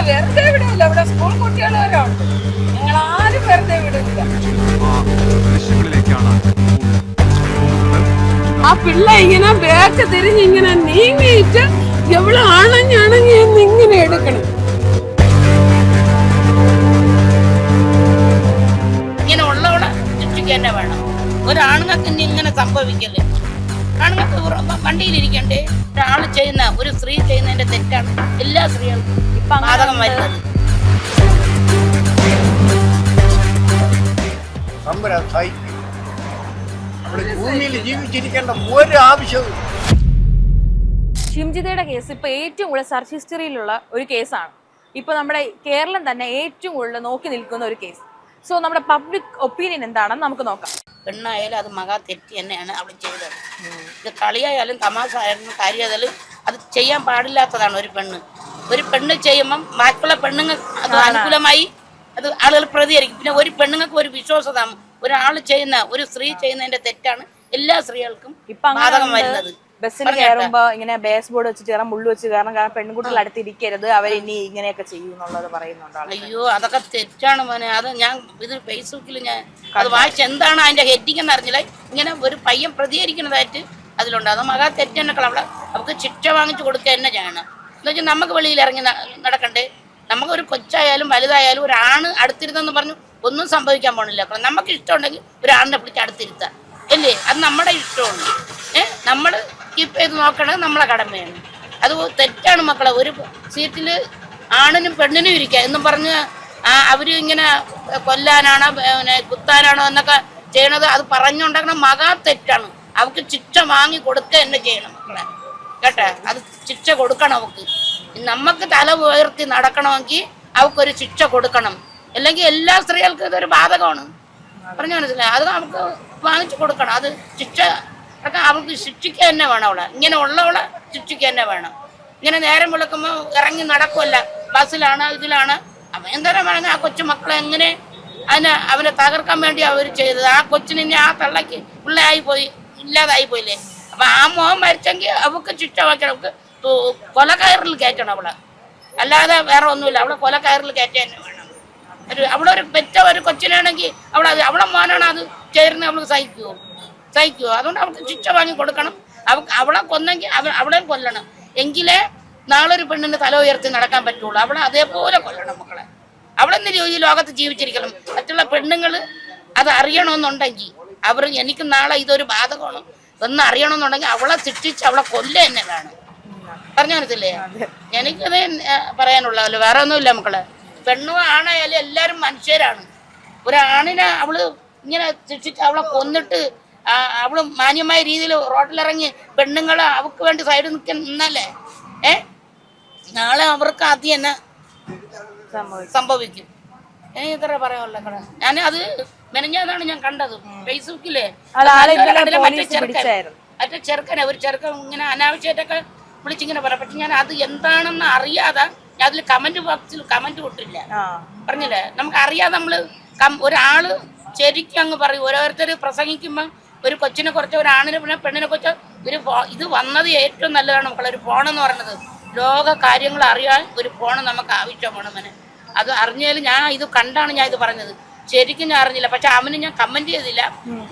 വെറുതെ വിടില്ല. ഇവിടെ സ്കൂൾ കുട്ടികൾ വരെ ഉണ്ട്. ഞങ്ങൾ ആരും വെറുതെ വിടില്ല. ആ പിള്ള ഇങ്ങനെ ബാക്ക് തിരിഞ്ഞ് ഇങ്ങനെ നീങ്ങിയിട്ട് എവിടെ അണഞ്ഞണങ്ങി എന്ന് ഇങ്ങനെ എടുക്കണം. ഇങ്ങനെ ഉള്ളവളെ ശിക്ഷിക്കുക തന്നെ വേണം. ഒരാണുങ്ങൾക്ക് ഇനി ഇങ്ങനെ സംഭവിക്കല്ലേ. ആണുങ്ങൾക്ക് വണ്ടിയിലിരിക്കണ്ടേ? ഒരാള് ചെയ്യുന്ന ഒരു സ്ത്രീ ചെയ്യുന്നതിന്റെ തെറ്റാണ് എല്ലാ സ്ത്രീകൾക്കും ബാധകം വരുന്നത്. ഭൂമിയിൽ ജീവിച്ചിരിക്കേണ്ട ഒരു ആവശ്യവും. ഷിംജിതയുടെ കേസ് ഇപ്പൊ ഏറ്റവും കൂടുതൽ സെർച്ച് ഹിസ്റ്ററിയിലുള്ള ഒരു കേസാണ്. ഇപ്പൊ നമ്മുടെ കേരളം തന്നെ ഏറ്റവും കൂടുതൽ നോക്കി നിൽക്കുന്ന ഒരു കേസ്. സോ നമ്മുടെ പബ്ലിക് ഒപ്പീനിയൻ എന്താണെന്ന് നമുക്ക് നോക്കാം. പെണ്ണായാലും അത് മഹാ തെറ്റ് തന്നെയാണ് അവൾ ചെയ്തത്. ഇത് കളിയായാലും തമാശ ആയാലും കാര്യമായാലും അത് ചെയ്യാൻ പാടില്ലാത്തതാണ്. ഒരു പെണ്ണ് ചെയ്യുമ്പം ബാക്കിയുള്ള പെണ്ണുങ്ങൾ അത് അനുകൂലമായി അത് ആളുകൾ പ്രതികരിക്കും. പിന്നെ ഒരു പെണ്ണുങ്ങൾക്ക് ഒരു വിശ്വാസത ഒരാൾ ചെയ്യുന്ന ഒരു സ്ത്രീ ചെയ്യുന്നതിന്റെ തെറ്റാണ് എല്ലാ സ്ത്രീകൾക്കും ബാധകം വരുന്നത്. ബസ്സിൽ കയറുമ്പോ ഇങ്ങനെ ബേസ് ബോർഡ് വെച്ചിട്ട് കയറാൻ മുള്ളു വെച്ച് കാരണം പെൺകുട്ടികൾ അടുത്തിരിക്കരുത്, അവർ ഇനി ഇങ്ങനെയൊക്കെ ചെയ്യും എന്നുള്ളത് പറയുന്നുണ്ട്. അയ്യോ അതൊക്കെ തെറ്റാണ് മോനെ. അത് ഞാൻ ഇത് ഫേസ്ബുക്കിൽ ഞാൻ അത് വായിച്ച് എന്താണ് അതിന്റെ ഹെഡിങ് എന്ന് അറിഞ്ഞില്ല. ഇങ്ങനെ ഒരു പയ്യൻ പ്രതികരിക്കുന്നതായിട്ട് അതിലുണ്ട്. അത് മഹാ തെറ്റെന്നൊക്കെ അവിടെ അവർക്ക് ശിക്ഷ വാങ്ങിച്ചു കൊടുക്കുക തന്നെ ചെയ്യണം. എന്ന് വെച്ചാൽ നമുക്ക് വെളിയിൽ ഇറങ്ങി നടക്കണ്ടേ? നമുക്കൊരു കൊച്ചായാലും വലുതായാലും ഒരാണ് അടുത്തിരുന്നെന്ന് പറഞ്ഞു ഒന്നും സംഭവിക്കാൻ പോണില്ല. നമുക്ക് ഇഷ്ടമുണ്ടെങ്കിൽ ഒരാണിനെ പിടിച്ച് അടുത്തിരുത്താം അല്ലേ? അത് നമ്മുടെ ഇഷ്ടമാണ്. നമ്മൾ കീപ്പ് ചെയ്ത് നോക്കണത് നമ്മളെ കടമയാണ്. അത് തെറ്റാണ് മക്കളെ. ഒരു സീറ്റിൽ ആണിനും പെണ്ണിനും ഇരിക്കുക എന്നും പറഞ്ഞ് അവർ ഇങ്ങനെ കൊല്ലാനാണോ കുത്താനാണോ എന്നൊക്കെ ചെയ്യണത് അത് പറഞ്ഞുണ്ടാക്കണ മഹാ തെറ്റാണ്. അവർക്ക് ശിക്ഷ വാങ്ങി കൊടുക്കുക തന്നെ ചെയ്യണം മക്കളെ കേട്ടെ. അത് ശിക്ഷ കൊടുക്കണം അവർക്ക്. നമുക്ക് തല ഉയർത്തി നടക്കണമെങ്കിൽ അവൾക്കൊരു ശിക്ഷ കൊടുക്കണം. അല്ലെങ്കിൽ എല്ലാ സ്ത്രീകൾക്കും ഇതൊരു ബാധകമാണ്. പറഞ്ഞു മനസ്സിലായി? അത് നമുക്ക് വാങ്ങിച്ചു കൊടുക്കണം. അത് ശിക്ഷ അവൾക്ക് ശിക്ഷിക്കുക തന്നെ വേണം. അവളെ ഇങ്ങനെ ഉള്ളവളെ ശിക്ഷിക്കുക തന്നെ വേണം. ഇങ്ങനെ നേരം വിളക്കുമ്പോൾ ഇറങ്ങി നടക്കുമല്ല, ബസ്സിലാണ് ഇതിലാണ്. അവൻ എന്തോരം പറഞ്ഞാൽ ആ കൊച്ചു മക്കളെ എങ്ങനെ അവനെ തകർക്കാൻ വേണ്ടി അവർ ചെയ്തത്. ആ കൊച്ചിന് ഇനി ആ തള്ളക്ക് പിള്ളയായി പോയി ഇല്ലാതായി പോയില്ലേ. അപ്പൊ ആ മോഹം മരിച്ചെങ്കിൽ അവൾക്ക് ശിക്ഷ വായിക്കണം. അവൾക്ക് കൊലക്കയറിൽ കയറ്റണം അവളെ, അല്ലാതെ വേറെ ഒന്നുമില്ല. അവളെ കൊലക്കയറിൽ കയറ്റാൻ തന്നെ വേണം. അവളൊരു പെറ്റ ഒരു കൊച്ചിനാണെങ്കിൽ അവളെ മോനാണ് അത് ചേരുന്നത്. അവൾക്ക് സഹിക്കുമോ? അതുകൊണ്ട് അവൾക്ക് ശിക്ഷ വാങ്ങി കൊടുക്കണം. അവളെ കൊന്നെങ്കിൽ അവളെ കൊല്ലണം. എങ്കിലേ നാളെ ഒരു പെണ്ണിന് തല ഉയർത്തി നടക്കാൻ പറ്റുള്ളൂ. അവളെ അതേപോലെ കൊല്ലണം മക്കളെ. അവളെന്ന് ഈ ലോകത്ത് ജീവിച്ചിരിക്കണം. മറ്റുള്ള പെണ്ണുങ്ങൾ അത് അറിയണമെന്നുണ്ടെങ്കിൽ എനിക്ക് നാളെ ഇതൊരു ബാധകമാണ് എന്ന് അറിയണമെന്നുണ്ടെങ്കിൽ അവളെ ശിക്ഷിച്ച് അവളെ കൊല്ല തന്നെ വേണം. പറഞ്ഞു മനസ്സില്ലേ? എനിക്കത് പറയാനുള്ളതല്ലോ, വേറെ ഒന്നുമില്ല മക്കളെ. പെണ്ണും ആണായാലും എല്ലാവരും മനുഷ്യരാണ്. ഒരാണിനെ അവള് ഇങ്ങനെ ശിക്ഷിച്ച് അവളെ കൊന്നിട്ട് അവള് മാന്യമായ രീതിയിൽ റോഡിലിറങ്ങി പെണ്ണുങ്ങളെ അവൾക്ക് വേണ്ടി സൈഡിൽ നിന്നല്ലേ നാളെ അവർക്ക് ആദ്യം തന്നെ സംഭവിക്കും. ഇത്ര പറയാനുള്ള കട. ഞാൻ അത് മെനഞ്ഞതാണ് ഞാൻ കണ്ടത് ഫേസ്ബുക്കിലെ. മറ്റേ ചെറുക്കനെ ഒരു ചെറുക്കൻ ഇങ്ങനെ അനാവശ്യമായിട്ടൊക്കെ വിളിച്ചിങ്ങനെ പറയാം. പക്ഷെ ഞാൻ അത് എന്താണെന്ന് അറിയാതെ ഞാൻ അതിൽ കമന്റ് ബോക്സിൽ കമന്റ് കൊട്ടില്ല. പറഞ്ഞില്ലേ? നമുക്ക് അറിയാതെ നമ്മള് ഒരാള് ശരിക്കും അങ്ങ് പറയും. ഓരോരുത്തർ പ്രസംഗിക്കുമ്പോൾ ഒരു കൊച്ചിനെ കുറിച്ച് ഒരാണിനെ പെണ്ണിനെ കുറിച്ച് ഇത് വന്നത് ഏറ്റവും നല്ലതാണ് മക്കളെ. ഒരു ഫോണെന്ന് പറയുന്നത് ലോക കാര്യങ്ങൾ അറിയാൻ ഒരു ഫോൺ നമുക്ക് ആവശ്യമാണ്. അവന് അത് അറിഞ്ഞാലും ഞാൻ ഇത് കണ്ടാണ് ഞാൻ ഇത് പറഞ്ഞത്. ശരിക്കും ഞാൻ അറിഞ്ഞില്ല. പക്ഷെ അവന് ഞാൻ കമന്റ് ചെയ്തില്ല.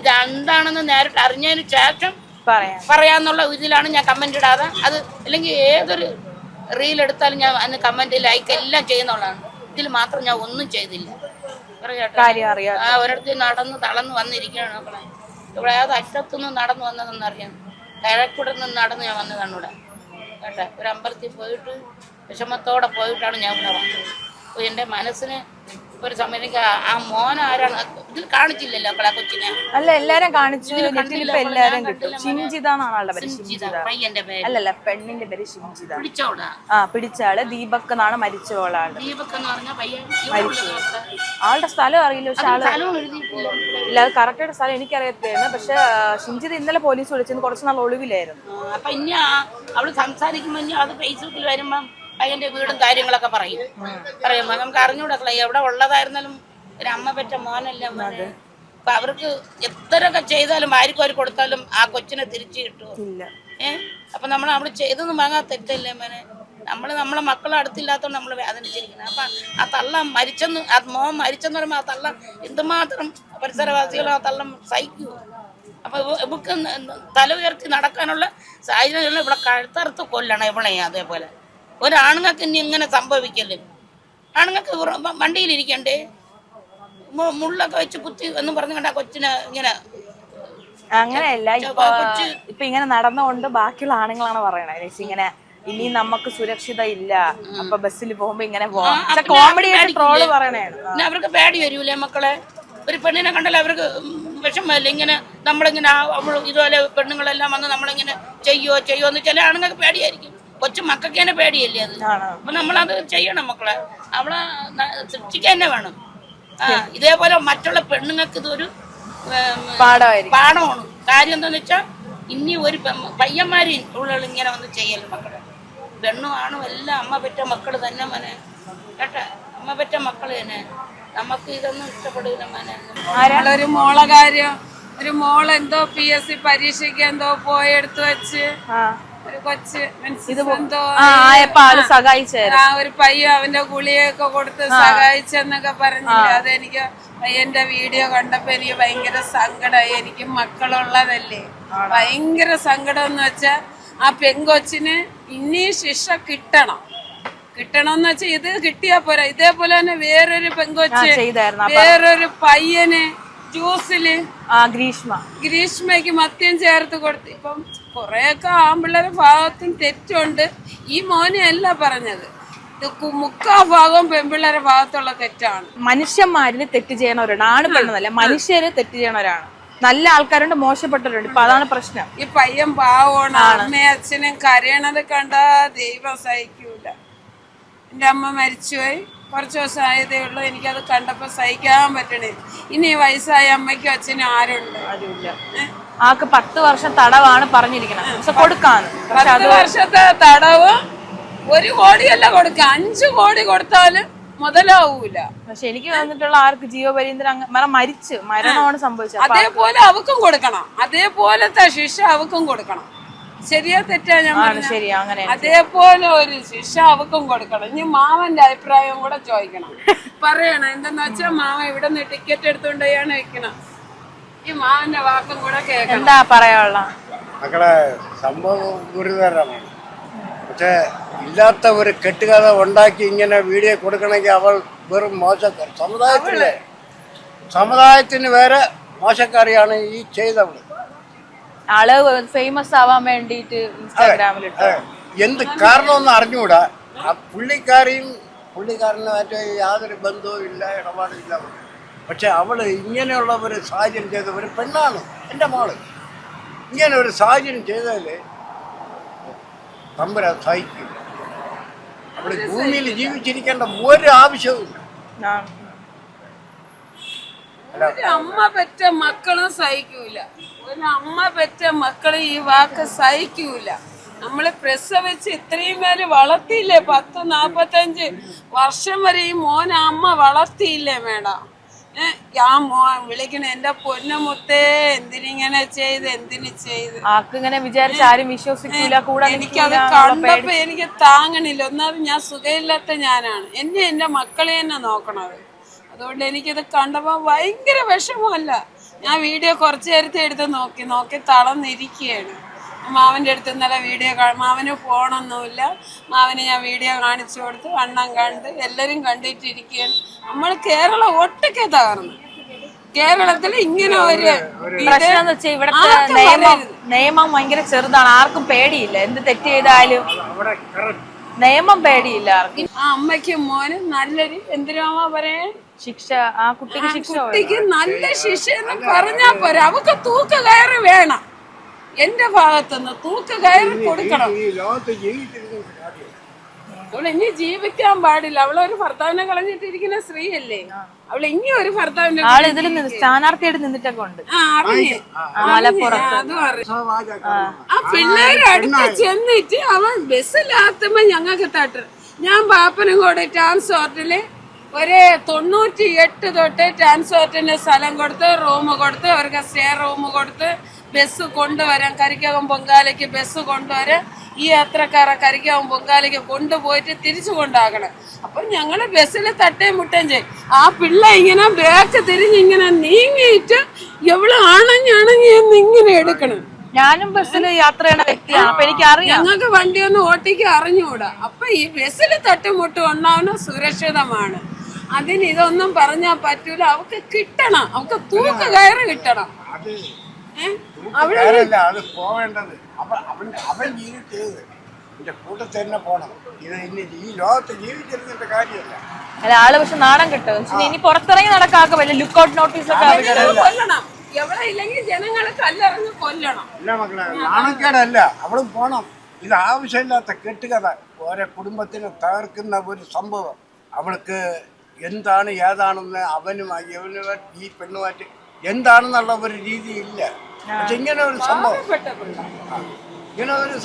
ഇത് എന്താണെന്ന് നേരിട്ട് അറിഞ്ഞതിന് ശേഷം പറയാന്നുള്ള ഇതിലാണ് ഞാൻ കമന്റ് ഇടാതെ. അത് അല്ലെങ്കിൽ ഏതൊരു റീൽ എടുത്താലും ഞാൻ അതിന് കമന്റ് ലൈക്ക് എല്ലാം ചെയ്യുന്നുള്ളതാണ്. ഇതിൽ മാത്രം ഞാൻ ഒന്നും ചെയ്തില്ല. ഒരിടത്ത് നടന്ന് തളർന്ന് വന്നിരിക്കുകയാണ് മക്കളെ. ഇവിടെ ഏത് അറ്റത്തുനിന്ന് നടന്നു വന്നതെന്ന് അറിയാം. കിഴക്കൂടെ നിന്ന് നടന്ന് ഞാൻ വന്നതാണ് ഇവിടെ കേട്ടെ. ഒരു അമ്പലത്തിൽ പോയിട്ട് വിഷമത്തോടെ പോയിട്ടാണ് ഞാൻ ഇവിടെ വന്നത്. അപ്പോൾ എൻ്റെ മനസ്സിന് ഒരു സമയം ആ മോൻ ആരാണ് ഇതിൽ കാണിച്ചില്ലല്ലോ മക്കളെ കൊച്ചിനെ. അല്ല എല്ലാരും കാണിച്ചു. എല്ലാരും കിട്ടും. ഷിംജിത എന്നാണ് ആളുടെ പേര്. അല്ലല്ല, പെണ്ണിന്റെ പേര് ഷിംജിത. പിടിച്ചാള് ദീപക് എന്നാണ് മരിച്ചോളാണ്. ദീപക് എന്ന് പറഞ്ഞ പയ്യൻ മരിച്ചു. ആളുടെ സ്ഥലം അറിയില്ല. പക്ഷെ ആള് ഇല്ല, അത് കറക്റ്റായിട്ട് സ്ഥലം എനിക്കറിയത്തില്ലായിരുന്നു. പക്ഷെ ഷിംജിത ഇന്നലെ പോലീസ് വിളിച്ചത് കുറച്ച് നാൾ ഒളിവിലായിരുന്നു. അപ്പൊ ഇനി അവള് സംസാരിക്കുമ്പോ അത് ഫേസ്ബുക്കിൽ വരുമ്പം പയ്യന്റെ വീടും കാര്യങ്ങളൊക്കെ പറയുമ്പോ നമുക്ക് അറിഞ്ഞൂടക്കള എവിടെ ഉള്ളതായിരുന്നാലും ഒരു അമ്മ പെറ്റ മോനല്ലേ മോനെ. അപ്പൊ അവർക്ക് എത്രയൊക്കെ ചെയ്താലും ആർക്കും അവർ കൊടുത്താലും ആ കൊച്ചിനെ തിരിച്ചു കിട്ടുമോ? അപ്പൊ നമ്മൾ അവിടെ ചെയ്തൊന്നും വാങ്ങാൻ തെറ്റല്ലേ മോനെ. നമ്മളെ മക്കളെ അടുത്തില്ലാത്തതുകൊണ്ട് നമ്മൾ വേദനിച്ചിരിക്കുന്നത്. അപ്പം ആ തള്ള മരിച്ചെന്ന്, ആ മോൻ മരിച്ചെന്ന് പറയുമ്പോൾ ആ തള്ള എന്തുമാത്രം പരിസരവാസികൾ ആ തള്ളം സഹിക്കൂ. അപ്പോൾ ഇവക്ക് തല ഉയർത്തി നടക്കാനുള്ള സാഹചര്യങ്ങൾ ഇവിടെ കഴുത്തറുത്ത് കൊല്ലണം ഇവളെ. അതേപോലെ ഒരാണുങ്ങൾക്ക് ഇനി ഇങ്ങനെ സംഭവിക്കല്ലേ? ആണുങ്ങൾക്ക് വണ്ടിയിലിരിക്കണ്ടേ? മുള്ളൊക്കെ വെച്ച് കുത്തി എന്ന് പറഞ്ഞു കണ്ട കൊച്ചിനെ ഇങ്ങനെ. അങ്ങനെയല്ല, ഇപ്പൊ ഇങ്ങനെ നടന്നുകൊണ്ട് ബാക്കിയുള്ള ആണുങ്ങളാണ് പറയണേ ഇങ്ങനെ ഇനി നമുക്ക് സുരക്ഷിത ഇല്ല, അപ്പൊ ബസ്സിൽ പോകുമ്പോ ഇങ്ങനെ പോവാം. കോമഡി ആയിട്ട് ട്രോള് പറയണേ. പിന്നെ അവർക്ക് പേടി വരൂലേ മക്കളെ? ഒരു പെണ്ണിനെ കണ്ടാൽ അവർക്ക് വിഷമല്ലേ? ഇങ്ങനെ നമ്മളിങ്ങനെ ഇതുപോലെ പെണ്ണുങ്ങളെല്ലാം വന്ന് നമ്മളിങ്ങനെ ചെയ്യോ എന്ന് ചില ആണുങ്ങൾക്ക് പേടിയായിരിക്കും. കൊച്ചു മക്കൾക്ക് തന്നെ പേടിയല്ലേ അത്? അപ്പൊ നമ്മളത് ചെയ്യണം മക്കളെ. അവളെ ശിക്ഷിക്കാൻ തന്നെ വേണം. ഇതേപോലെ മറ്റുള്ള പെണ്ണുങ്ങൾക്ക് ഇതൊരു പാഠമാണ്. കാര്യം എന്താന്ന് വെച്ചാൽ ഇനി ഒരു പയ്യന്മാര് ഉള്ളിൽ ഇങ്ങനെ ഒന്ന് ചെയ്യലും മക്കളെ. പെണ്ണും ആണും എല്ലാം അമ്മ പെറ്റ മക്കൾ തന്നെ മോനെ കേട്ടാ. അമ്മ പെറ്റ മക്കൾ തന്നെ. നമുക്ക് ഇതൊന്നും ഇഷ്ടപ്പെടില്ല മോനെ. ഒരു മോളെ കാര്യം, ഒരു മോളെന്തോ PSC പരീക്ഷയ്ക്ക് എന്തോ പോയെടുത്ത് വെച്ച് ഒരു കൊച്ച് എന്തോ ഒരു പയ്യ അവന്റെ ഗുളിയൊക്കെ കൊടുത്ത് സഹായിച്ചെന്നൊക്കെ പറഞ്ഞില്ല. അതെനിക്ക് പയ്യന്റെ വീഡിയോ കണ്ടപ്പോ എനിക്ക് ഭയങ്കര സങ്കടമായി. എനിക്ക് മക്കളുള്ളതല്ലേ, ഭയങ്കര സങ്കടം എന്ന് വെച്ചാ ആ പെങ്കൊച്ചിന് ഇനി ശിക്ഷ കിട്ടണമെന്ന് വെച്ചാൽ ഇത് കിട്ടിയാ പോരാ. ഇതേപോലെ തന്നെ വേറൊരു പെങ്കൊച്ച് വേറൊരു പയ്യന് ജ്യൂസില് ഗ്രീഷ്മയ്ക്ക് മദ്യം ചേർത്ത് കൊടുത്ത്. ഇപ്പം കൊറേയൊക്കെ ആമ്പിള്ളേരെ ഭാഗത്തും തെറ്റുണ്ട്. ഈ മോനെ അല്ല പറഞ്ഞത്, മുക്കാ ഭാഗം പെൺപിള്ളേരെ ഭാഗത്തുള്ള തെറ്റാണ്. മനുഷ്യന്മാരിന് തെറ്റ് ചെയ്യണവരാണ്, ആണ് പെണ്ണെന്നല്ല, മനുഷ്യര് തെറ്റ് ചെയ്യണവരാണ്. നല്ല ആൾക്കാരുണ്ട്, മോശപ്പെട്ടവരുണ്ട്. ഇപ്പൊ അതാണ് പ്രശ്നം. ഈ പയ്യൻ പാവമാണ്. അമ്മയും അച്ഛനും കരയണത് കണ്ടാ ദൈവം സഹിക്കൂല. എൻ്റെ അമ്മ മരിച്ചുപോയി, കുറച്ച് ദിവസം ആയതേ ഉള്ളൂ. എനിക്കത് കണ്ടപ്പോ സഹിക്കാൻ പറ്റണേ. ഇനി വയസ്സായ അമ്മയ്ക്കും അച്ഛനും ആരുണ്ട്? ആക്ക് 10 വർഷം തടവാണ് പറഞ്ഞിരിക്കുന്നത്. കൊടുക്കാന്ന് 10 വർഷത്തെ തടവ് 1 കോടിയല്ല കൊടുക്ക, 5 കോടി കൊടുത്താലും മുതലാവൂല. പക്ഷെ എനിക്ക് വന്നിട്ടുള്ള ആർക്ക് ജീവപര്യന്തരം മരണമാണ് സംഭവിച്ചത്. അതേപോലെ അവക്കും കൊടുക്കണം, അതേപോലത്തെ ശിക്ഷ അവക്കും കൊടുക്കണം. ശരിയാ തെറ്റാ ഞാൻ പറഞ്ഞത്? അതേപോലെ ഒരു ശിക്ഷ അവക്കും കൊടുക്കണം. ഇനി മാവന്റെ അഭിപ്രായം കൂടെ ചോദിക്കണം, പറയണം. എന്തെന്ന് വെച്ചാൽ മാവ ഇവിടെ നിന്ന് ടിക്കറ്റ് എടുത്തുകൊണ്ടാണ് വെക്കണം. ഈ മാവന്റെ വാക്കും കൂടെ കേൾക്കണം. എന്താ പറയാനുള്ള മക്കളെ? സംഭവം ഗുരുതരമാണ്. പക്ഷെ ഇല്ലാത്ത ഒരു കെട്ടുകഥ ഉണ്ടാക്കി ഇങ്ങനെ വീഡിയോ കൊടുക്കണമെങ്കിൽ അവൾ വെറും മോശക്കാർ. സമുദായത്തിന് വേറെ മോശക്കാരിയാണ് ഈ ചെയ്തവൾ. ആള് ഫേമസ് ആവാൻ വേണ്ടിട്ട് ഇൻസ്റ്റാഗ്രാമിലിട്ട് എന്ത് കാരണമെന്ന് അറിഞ്ഞുകൂടാ. ആ പുള്ളിക്കാരനുമായിട്ട് യാതൊരു ബന്ധവും ഇല്ല, ഇടപാടും ഇല്ല. പക്ഷെ അവള് ഇങ്ങനെയുള്ള ഒരു സാഹചര്യം ചെയ്ത ഒരു പെണ്ണാണ് എൻ്റെ മോള്. ഇങ്ങനെ ഒരു സാഹചര്യം ചെയ്താൽ തമ്പുരാ സഹിക്കില്ല. അവള് ഭൂമിയിൽ ജീവിച്ചിരിക്കേണ്ട ഒരു ആവശ്യവുമില്ല. ഒരു അമ്മ പെറ്റ മക്കളും സഹിക്കൂല. ഒരു അമ്മ പെറ്റ മക്കളെ ഈ വാക്ക് സഹിക്കൂല. നമ്മള് പ്രസവിച്ച് ഇത്രയും പേര് വളർത്തിയില്ലേ? 10-45 വർഷം വരെ ഈ മോൻ അമ്മ വളർത്തിയില്ലേ മേഡം? ഞാൻ വിളിക്കണ എന്റെ പൊന്നമുത്തേ, എന്തിനിങ്ങനെ എന്തിനു ചെയ്ത് ആക്കിങ്ങനെ വിചാരിച്ച ആരും വിശ്വസിക്കില്ല. കൂടെ എനിക്കത് കണ്ടപ്പോ എനിക്ക് താങ്ങണില്ല. ഒന്നാമത് ഞാൻ സുഖമില്ലാത്ത ഞാനാണ്. എന്റെ മക്കളെ തന്നെ നോക്കണത്. അതുകൊണ്ട് എനിക്കിത് കണ്ടപ്പോ ഭയങ്കര വിഷമമല്ല. ഞാൻ വീഡിയോ കുറച്ചു നേരത്തെ എടുത്ത് നോക്കി തളർന്നിരിക്കുകയാണ്. മാവൻ്റെ അടുത്ത് ഇന്നലെ വീഡിയോ മാവന് ഫോണൊന്നുമില്ല. മാവന് ഞാൻ വീഡിയോ കാണിച്ചു കൊടുത്ത് അണ്ണൻ കണ്ട് എല്ലാവരും കണ്ടിട്ടിരിക്കുകയാണ്. നമ്മൾ കേരളം ഒട്ടൊക്കെ തകർന്നു. കേരളത്തിൽ ഇങ്ങനെ ഒരു പ്രശ്നം വെച്ചാൽ ഇവിടുത്തെ നിയമം ഭയങ്കര ചെറുതാണ്. ആർക്കും പേടിയില്ല. എന്ത് തെറ്റ് ചെയ്താലും നിയമം പേടിയില്ല ആർക്കും. ആ അമ്മയ്ക്കും മോനും നല്ലൊരു എന്തിനാ പറയാ ശിക്ഷ, ആ കുട്ടിക്ക് നല്ല ശിക്ഷ എന്ന് പറഞ്ഞാ പോരാ. അവക്ക് തൂക്ക് കയറ് വേണം. എന്റെ ഭാഗത്തുനിന്ന് തൂക്ക് കയറി കൊടുക്കണം. അവൾ ഇനി ജീവിക്കാൻ പാടില്ല. അവളൊരു ഭർത്താവിനെ കളഞ്ഞിട്ടിരിക്കുന്ന സ്ത്രീയല്ലേ. അവൾ ഇനി ഒരു ഭർത്താവിന്റെ സ്ഥാനാർത്ഥിയായിട്ട് നിന്നിട്ടൊക്കെ ഉണ്ട്. ആ പിള്ളേരെ അടുത്ത് ചെന്നിട്ട് അവൻ ബസ്സിലാത്തുമ്പോ ഞങ്ങൾക്ക് തട്ട്. ഞാൻ പാപ്പനും കൂടെ ട്രാൻസ്പോർട്ടില് ഒരു 98 തൊട്ട് ട്രാൻസ്പോർട്ടിന് സ്ഥലം കൊടുത്ത് റൂം കൊടുത്ത് അവർക്ക് സ്റ്റേ റൂം കൊടുത്ത് ബസ് കൊണ്ടുവരാൻ കരിക്കകം പൊങ്കാലയ്ക്ക് ബസ് കൊണ്ടുവരാൻ ഈ യാത്രക്കാരെ കരിക്കകം പൊങ്കാലയ്ക്ക് കൊണ്ടുപോയിട്ട് തിരിച്ചു കൊണ്ടാക്കണം. അപ്പം ഞങ്ങൾ ബസ്സിൽ തട്ടേം മുട്ടേം ചെയ്യും. ആ പിള്ള ഇങ്ങനെ ബാക്ക് തിരിഞ്ഞ് ഇങ്ങനെ നീങ്ങിയിട്ട് എവിടെ അണഞ്ഞണങ്ങി ഇങ്ങനെ എടുക്കണം. ഞാനും ബസ്സിൽ യാത്ര ചെയ്യുന്ന വ്യക്തിയാണ്, അപ്പൊ എനിക്ക് അറിയാം. ഞങ്ങൾക്ക് വണ്ടിയൊന്നും ഓട്ടിക്ക് അറിഞ്ഞുകൂടാ. അപ്പൊ ഈ ബസ്സിൽ തട്ടുമുട്ടും ഉണ്ടാവുന്ന സുരക്ഷിതമാണ്. അതിന് ഇതൊന്നും പറഞ്ഞാൽ പറ്റൂല. അവക്ക് കിട്ടണം, അവക്ക് തൂക്ക് കയറ് കിട്ടണം. അത് പോവേണ്ടത് അവൻ ജീവിച്ചത് എന്റെ കൂട്ടത്തിൽ തന്നെ പോണം. ഇത് ഇനി ഈ ലോകത്ത് ജീവിച്ചിരുന്നിട്ട് കാര്യമല്ല. അല്ല, ആള് പക്ഷെ നാണം കിട്ടും. ഇനി പുറത്തിറങ്ങി നടക്കാക്ക വല്ല ലുക്കൗട്ട് നോട്ടീസ് ഒക്കെ കൊല്ലണം. എവിടെ ഇല്ലെങ്കിൽ ജനങ്ങളെ കല്ലെറിഞ്ഞ് കൊല്ലണം. അല്ല മക്കളെ, നാണക്കേടല്ല, അവളും പോണം. ഇത് ആവശ്യമില്ലാത്ത കെട്ടുകഥ, ഓരോ കുടുംബത്തിനെ തകർക്കുന്ന ഒരു സംഭവം. അവൾക്ക് എന്താണ് ഏതാണെന്ന് അവനും ഈ പെണ്ണുമായിട്ട് എന്താണെന്നുള്ള ഒരു രീതി ഇല്ല. പക്ഷെ ഇങ്ങനെ ഒരു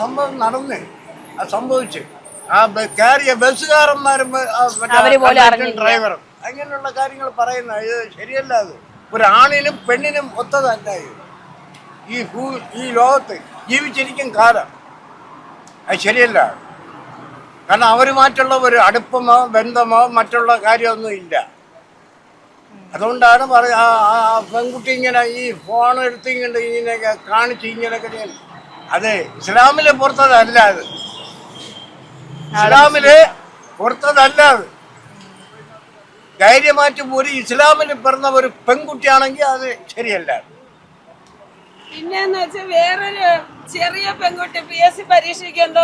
സംഭവം നടന്നേ, അത് സംഭവിച്ചു. ആ കയറിയ ബസ്സുകാരന്മാരും ഡ്രൈവറും അങ്ങനെയുള്ള കാര്യങ്ങൾ പറയുന്ന ഇത് ശരിയല്ല. അത് ഒരു ആണിനും പെണ്ണിനും ഒത്തതല്ല. ഈ ലോകത്ത് ജീവിച്ചിരിക്കും കാലം അത് ശരിയല്ല. കാരണം അവരുമായിട്ടുള്ള ഒരു അടുപ്പമോ ബന്ധമോ മറ്റുള്ള കാര്യമൊന്നും ഇല്ല. അതുകൊണ്ടാണ് ആ പെൺകുട്ടി ഇങ്ങനെ ഈ ഫോൺ എടുത്ത് ഇങ്ങനെയൊക്കെ കാണിച്ച് ഇങ്ങനെയൊക്കെ ചെയ്യണം. അതെ, ഇസ്ലാമിലെ പുറത്തതല്ല അത്. ഇസ്ലാമില് പുറത്തതല്ല അത്. ധൈര്യമായിട്ട് ഒരു ഇസ്ലാമിൽ പിറന്ന ഒരു പെൺകുട്ടിയാണെങ്കിൽ അത് ശരിയല്ല. പിന്നെന്ന് വെച്ചാൽ വേറൊരു ചെറിയ പെൺകുട്ടി PSC പരീക്ഷയ്ക്ക് എന്തോ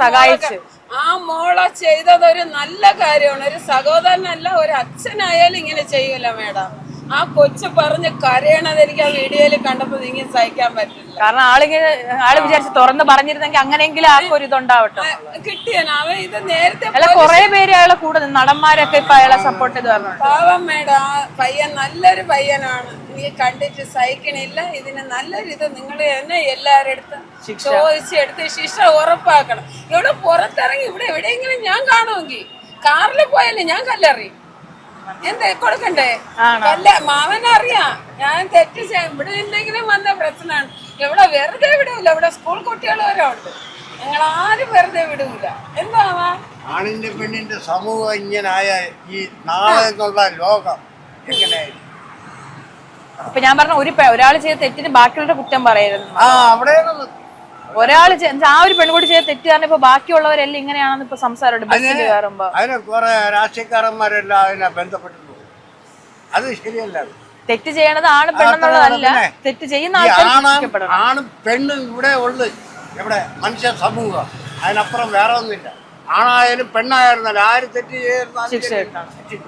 സഹായിച്ചു. ആ മോളെ ചെയ്തത് ഒരു നല്ല കാര്യമാണ്. ഒരു സഹോദരനല്ല, ഒരു അച്ഛനായാലും ഇങ്ങനെ ചെയ്യൂല മേഡം. ആ കൊച്ചു പറഞ്ഞ് കരയണത് എനിക്ക് ആ വീഡിയോയിൽ കണ്ടപ്പോ ഇങ്ങനെ സഹിക്കാൻ പറ്റില്ല. കാരണം ആള് വിചാരിച്ച് തുറന്ന് പറഞ്ഞിരുന്നെങ്കിൽ അങ്ങനെയെങ്കിലും ആൾക്കൊരു ഇതുണ്ടാവട്ടെ. കിട്ടിയനാവ ഇത് നേരത്തെ കുറെ പേര് അയാളെ കൂടെ നടന്മാരൊക്കെ ഇപ്പൊ അയാളെ സപ്പോർട്ട് ചെയ്ത് പറഞ്ഞു. പാവം മേഡം, ആ പയ്യൻ നല്ലൊരു പയ്യനാണ്. നീ കണ്ടിട്ട് സഹിക്കണില്ല. ഇതിന് നല്ലൊരു ഇത് നിങ്ങൾ തന്നെ എല്ലാവരുടെ അടുത്തും ചോദിച്ചെടുത്ത് ശിക്ഷ ഉറപ്പാക്കണം. ഇവിടെ പുറത്തിറങ്ങി ഇവിടെ എവിടെയെങ്കിലും ഞാൻ കാണുമെങ്കിൽ കാറിൽ പോയാലേ ഞാൻ കല്ലെറി എന്താ കൊടുക്കണ്ടേ? മാവനറിയാം ഞാൻ തെറ്റ് ഇവിടെ എന്തെങ്കിലും വന്ന പ്രശ്നമാണ്. ഇവിടെ വെറുതെ വിടൂല. ഇവിടെ സ്കൂൾ കുട്ടികൾ വരെ ഉണ്ട്. ഞങ്ങൾ ആരും വെറുതെ വിടൂല. എന്താവാ ആണിന്റെ പെണ്ണിന്റെ സമൂഹം ഇങ്ങനായ ഈ നാളെന്നുള്ള ലോകം എങ്ങനെയായിരിക്കും? അപ്പൊ ഞാൻ പറഞ്ഞ ഒരാൾ ചെയ്ത തെറ്റിന് ബാക്കിയുള്ളവരുടെ കുറ്റം പറയരുത്. ആ ഒരു പെൺകുട്ടി ചെയ്ത തെറ്റ് കാരണം ഇപ്പൊ ബാക്കിയുള്ളവരെല്ലാം ഇങ്ങനെയാണെന്ന് ഇപ്പൊ സംസാരമുണ്ട് ബസ്സിൽ കയറുമ്പോ. അതിനെ കുറെ രാഷ്ട്രീയക്കാരന്മാരെല്ലാം അതിനെ ബന്ധപ്പെട്ടു. അത് ശരിയല്ല. തെറ്റ് ചെയ്യണത് ആണ് പെണ്ണെന്നുള്ളതല്ല, തെറ്റ് ചെയ്യുന്ന ആണും പെണ്ണും ഇവിടെ ഉള്ളു. ഇവിടെ മനുഷ്യ സമൂഹം, അതിനപ്പുറം വേറെ ഒന്നുമില്ല. ആണായാലും പെണ്ണായിരുന്നാലും ആര് തെറ്റ് ചെയ്യുന്ന ശിക്ഷ കിട്ടണം.